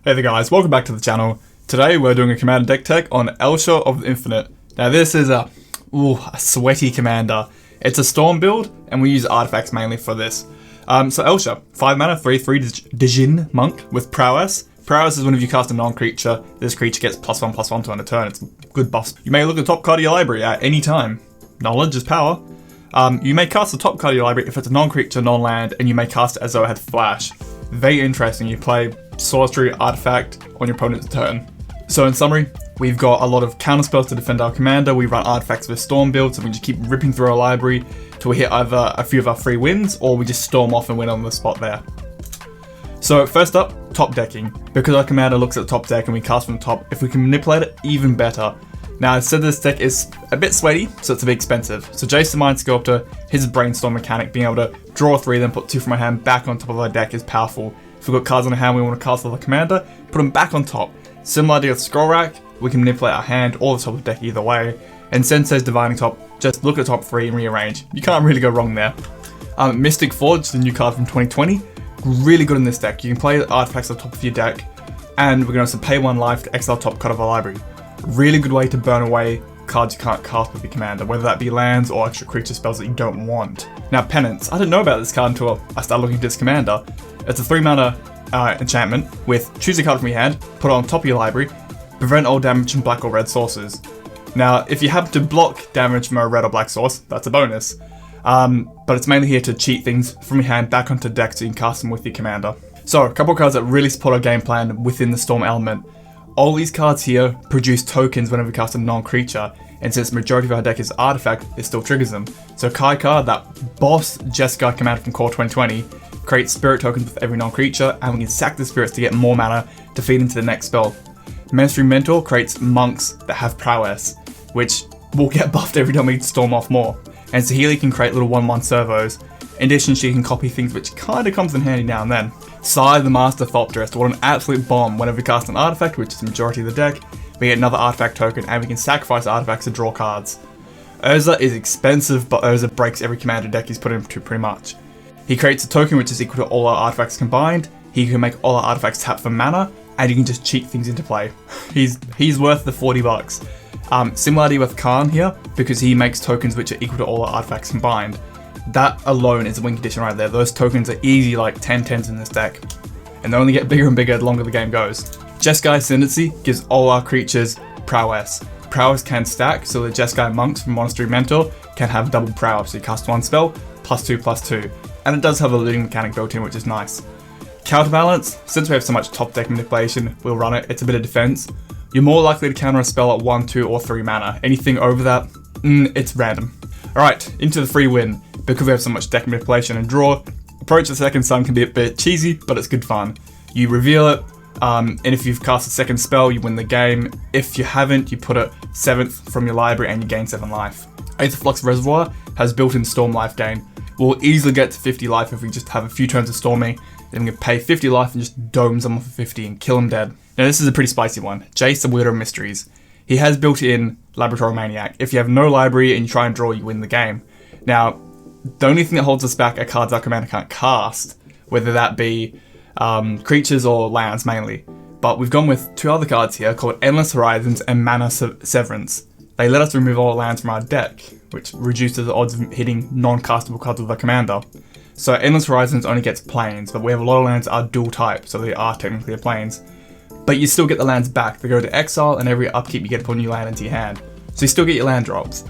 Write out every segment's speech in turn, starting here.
Hey there guys, welcome back to the channel. Today we're doing a commander deck tech on Elsha of the Infinite. Now this is a sweaty commander. It's a storm build and we use artifacts mainly for this. So Elsha, 5 mana, 3/3 Djinn monk with prowess. Prowess is whenever you cast a non-creature, this creature gets +1/+1 to end a turn. It's good buffs. You may look at the top card of your library at any time. Knowledge is power. You may cast the top card of your library if it's a non-creature, non-land, and you may cast it as though it had flash. Very interesting. You play sorcery artifact on your opponent's turn. So in summary, we've got a lot of counter spells to defend our commander. We run artifacts with storm build, so we just keep ripping through our library till we hit either a few of our free wins or we just storm off and win on the spot there. So first up, top decking. Because our commander looks at the top deck and we cast from the top, if we can manipulate it, even better. Now I said this deck is a bit sweaty, so it's a bit expensive. So Jace the Mind Sculptor, his brainstorm mechanic, being able to draw 3, then put 2 from our hand back on top of our deck is powerful. If we've got cards on our hand we want to cast on the commander, put them back on top. Similar idea with Scroll Rack, we can manipulate our hand or the top of the deck either way. And Sensei's Divining Top, just look at the top 3 and rearrange. You can't really go wrong there. Mystic Forge, the new card from 2020, really good in this deck. You can play artifacts at the top of your deck, and we're going to also pay 1 life to exile top card of our library. Really good way to burn away cards you can't cast with your commander, whether that be lands or extra creature spells that you don't want. Now Penance, I didn't know about this card until I started looking at this commander. It's a 3 mana enchantment with choose a card from your hand, put it on top of your library, prevent all damage from black or red sources. Now if you happen to block damage from a red or black source, that's a bonus. But it's mainly here to cheat things from your hand back onto deck so you can cast them with your commander. So a couple of cards that really support our game plan within the storm element. All these cards here produce tokens whenever we cast a non-creature, and since the majority of our deck is artifact, it still triggers them. So Kaikar, that boss Jeskai commander from Core 2020, creates spirit tokens with every non-creature, and we can sack the spirits to get more mana to feed into the next spell. Mainstream Mentor creates monks that have prowess, which will get buffed every time we storm off more. And Saheeli can create little 1/1 servos. In addition, she can copy things, which kinda comes in handy now and then. Sai the Master Thopterist, what an absolute bomb. Whenever we cast an artifact, which is the majority of the deck, we get another artifact token and we can sacrifice artifacts to draw cards. Urza is expensive, but Urza breaks every commander deck he's put into pretty much. He creates a token which is equal to all our artifacts combined, he can make all our artifacts tap for mana, and you can just cheat things into play. He's worth the 40 bucks. Similarity with Khan here, because he makes tokens which are equal to all our artifacts combined. That alone is a win condition right there. Those tokens are easy like 10/10s in this deck. And they only get bigger and bigger the longer the game goes. Jeskai Ascendancy gives all our creatures prowess. Prowess can stack, so the Jeskai monks from Monastery Mentor can have double prowess. So you cast 1 spell, +2/+2. And it does have a looting mechanic built in, which is nice. Counterbalance, since we have so much top deck manipulation, we'll run it. It's a bit of defense. You're more likely to counter a spell at 1, 2, or 3 mana. Anything over that, it's random. Alright, into the free win. Because we have so much deck manipulation and draw, Approach the Second Sun can be a bit cheesy, but it's good fun. You reveal it, and if you've cast a second spell, you win the game. If you haven't, you put it 7th from your library and you gain 7 life. Aetherflux Reservoir has built-in storm life gain. We'll easily get to 50 life if we just have a few turns of storming, then we can pay 50 life and just dome someone for 50 and kill them dead. Now this is a pretty spicy one. Jace the Wielder of Mysteries. He has built-in Laboratory Maniac. If you have no library and you try and draw, you win the game. Now, the only thing that holds us back are cards our commander can't cast, whether that be creatures or lands mainly. But we've gone with 2 other cards here called Endless Horizons and Mana Severance. They let us remove all lands from our deck, which reduces the odds of hitting non-castable cards with our commander. So Endless Horizons only gets planes, but we have a lot of lands that are dual type, so they are technically a planes. But you still get the lands back. They go to exile, and every upkeep you get to put a new land into your hand. So you still get your land drops.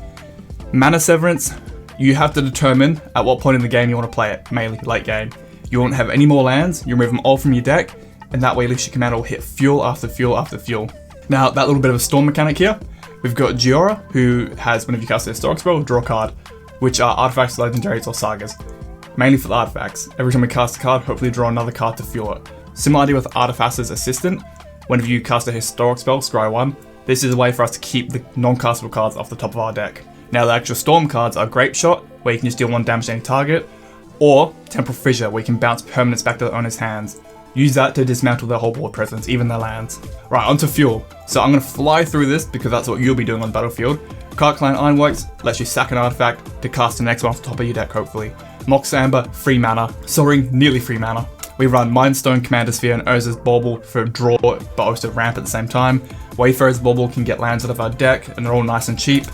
Mana Severance, you have to determine at what point in the game you want to play it, mainly late game. You won't have any more lands, you remove them all from your deck, and that way at least your commander will hit fuel after fuel after fuel. Now, that little bit of a storm mechanic here, we've got Giora, who has, whenever you cast a historic spell, draw a card, which are artifacts, legendaries, or sagas. Mainly for the artifacts. Every time we cast a card, hopefully draw another card to fuel it. Similar idea with Artificer's Assistant. Whenever you cast a historic spell, scry 1, this is a way for us to keep the non-castable cards off the top of our deck. Now the actual storm cards are Grape Shot, where you can just deal 1 damage to any target, or Temporal Fissure, where you can bounce permanents back to the owner's hands. Use that to dismantle their whole board presence, even their lands. Right, onto fuel. So I'm going to fly through this because that's what you'll be doing on the battlefield. Card Clan Ironworks lets you sack an artifact to cast the next one off the top of your deck, hopefully. Mox Amber, free mana. Soaring, nearly free mana. We run Mindstone, Commander Sphere, and Urza's Bauble for draw, but also ramp at the same time. Wayfarer's Bauble can get lands out of our deck, and they're all nice and cheap.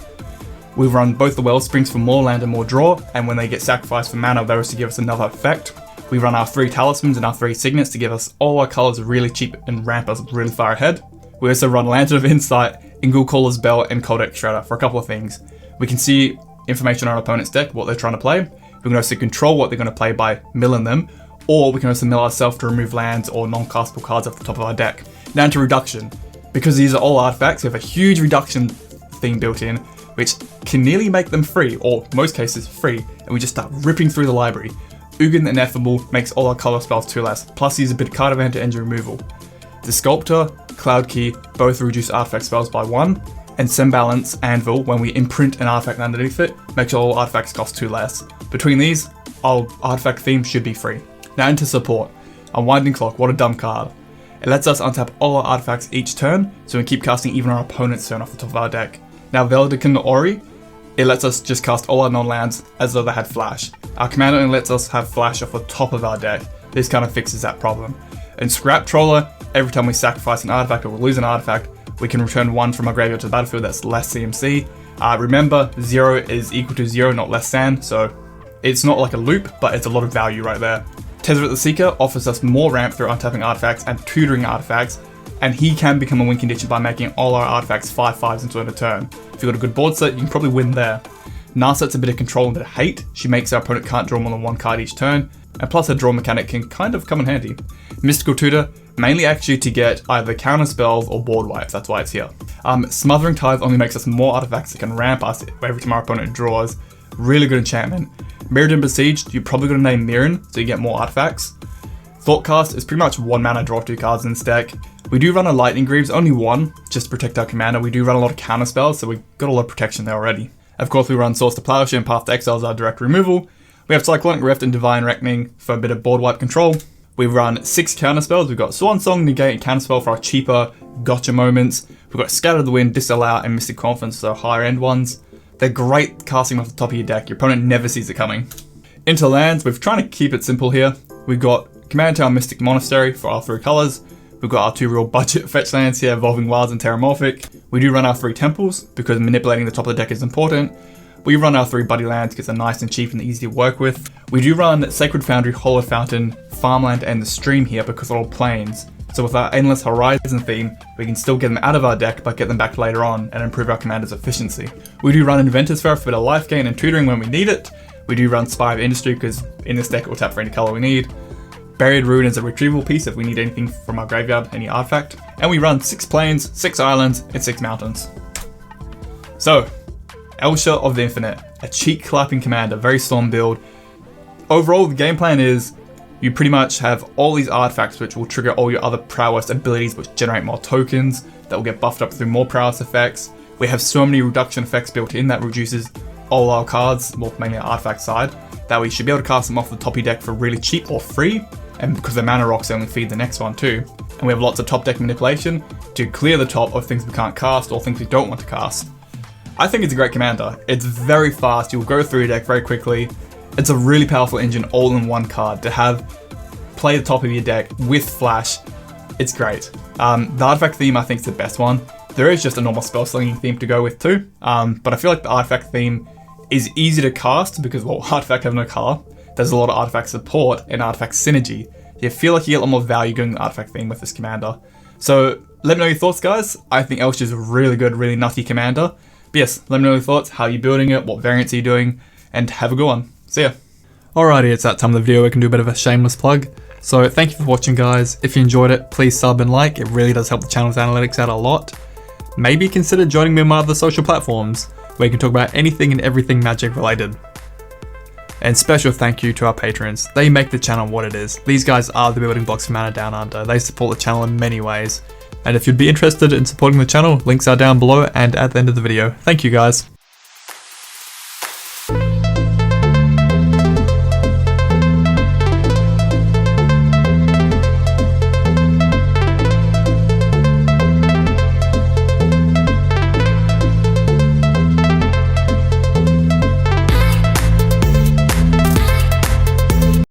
We run both the Wellsprings for more land and more draw, and when they get sacrificed for mana, they also give us another effect. We run our 3 Talismans and our 3 Signets to give us all our colours really cheap and ramp us really far ahead. We also run Lantern of Insight, Ingul Caller's Bell, and Cold Deck Shredder for a couple of things. We can see information on our opponent's deck, what they're trying to play. We can also control what they're going to play by milling them, or we can also mill ourselves to remove lands or non-castable cards off the top of our deck. Now into reduction. Because these are all artifacts, we have a huge reduction theme built in, which can nearly make them free, or most cases free, and we just start ripping through the library. Ugin the Ineffable makes all our color spells 2 less, plus use a bit of card advantage and removal. The Sculptor, Cloud Key both reduce artifact spells by 1, and Sembalance Anvil, when we imprint an artifact underneath it, makes all artifacts cost 2 less. Between these, our artifact theme should be free. Now into support. Unwinding Clock, what a dumb card. It lets us untap all our artifacts each turn, so we keep casting even our opponent's turn off the top of our deck. Now Veldican Ori, it lets us just cast all our non-lands as though they had flash. Our commander only lets us have flash off the top of our deck. This kind of fixes that problem. And Scrap Troller, every time we sacrifice an artifact or lose an artifact, we can return 1 from our graveyard to the battlefield that's less CMC. Remember, 0 is equal to 0, not less than, so it's not like a loop, but it's a lot of value right there. Tezzeret the Seeker offers us more ramp through untapping artifacts and tutoring artifacts, and he can become a win condition by making all our artifacts 5/5s into a turn. If you've got a good board set, you can probably win there. Narset's a bit of control and a bit of hate. She makes our opponent can't draw more than 1 card each turn, and plus her draw mechanic can kind of come in handy. Mystical Tutor, mainly actually to get either counter spells or board wipes, that's why it's here. Smothering Tithe only makes us more artifacts that can ramp us every time our opponent draws. Really good enchantment. Mirrodin Besieged, you're probably going to name Mirren, so you get more artifacts. Thoughtcast is pretty much 1 mana, draw 2 cards in this deck. We do run a Lightning Greaves, only 1, just to protect our commander. We do run a lot of counter spells, so we've got a lot of protection there already. Of course, we run Source to Plowshare and Path to Exile as our direct removal. We have Cyclonic Rift and Divine Reckoning for a bit of board wipe control. We run 6 counter spells. We've got Swan Song, Negate, and Counterspell for our cheaper gotcha moments. We've got Scatter the Wind, Disallow, and Mystic Confidence, so higher end ones. They're great casting off the top of your deck. Your opponent never sees it coming. Into lands, we're trying to keep it simple here. We've got Command Town Mystic Monastery for our 3 colors. We've got our 2 real budget fetch lands here, Evolving Wilds and Terramorphic. We do run our 3 temples, because manipulating the top of the deck is important. We run our 3 buddy lands because they're nice and cheap and easy to work with. We do run Sacred Foundry, Hollowed Fountain, Farmland, and the Stream here because they're all plains. So with our Endless Horizon theme, we can still get them out of our deck, but get them back later on and improve our commander's efficiency. We do run Inventor's Fair for a bit of life gain and tutoring when we need it. We do run Spy of Industry because in this deck it will tap for any color we need. Buried Ruin is a retrieval piece if we need anything from our graveyard, any artifact. And we run 6 plains, 6 islands, and 6 mountains. So, Elsha of the Infinite, a cheek clapping commander, very storm build. Overall, the game plan is you pretty much have all these artifacts which will trigger all your other prowess abilities which generate more tokens that will get buffed up through more prowess effects. We have so many reduction effects built in that reduces all our cards, well mainly our artifact side, that we should be able to cast them off the top of your deck for really cheap or free, and because the mana rocks only feed the next one too. And we have lots of top deck manipulation to clear the top of things we can't cast or things we don't want to cast. I think it's a great commander. It's very fast, you'll go through your deck very quickly. It's a really powerful engine all in one card to have play the top of your deck with flash. It's great. The artifact theme I think is the best one. There is just a normal spell slinging theme to go with too, but I feel like the artifact theme is easy to cast because, well, artifact have no color. There's a lot of artifact support and artifact synergy. You feel like you get a lot more value going the artifact theme with this commander. So let me know your thoughts, guys. I think Elsha is a really good, really nutty commander. But yes, let me know your thoughts, how you're building it, what variants are you doing, and have a good one. See ya. Alrighty, it's that time of the video. We can do a bit of a shameless plug. So thank you for watching, guys. If you enjoyed it, please sub and like. It really does help the channel's analytics out a lot. Maybe consider joining me on my other social platforms, where you can talk about anything and everything Magic related. And special thank you to our patrons. They make the channel what it is. These guys are the building blocks for Mana Down Under. They support the channel in many ways. And if you'd be interested in supporting the channel, links are down below and at the end of the video. Thank you, guys.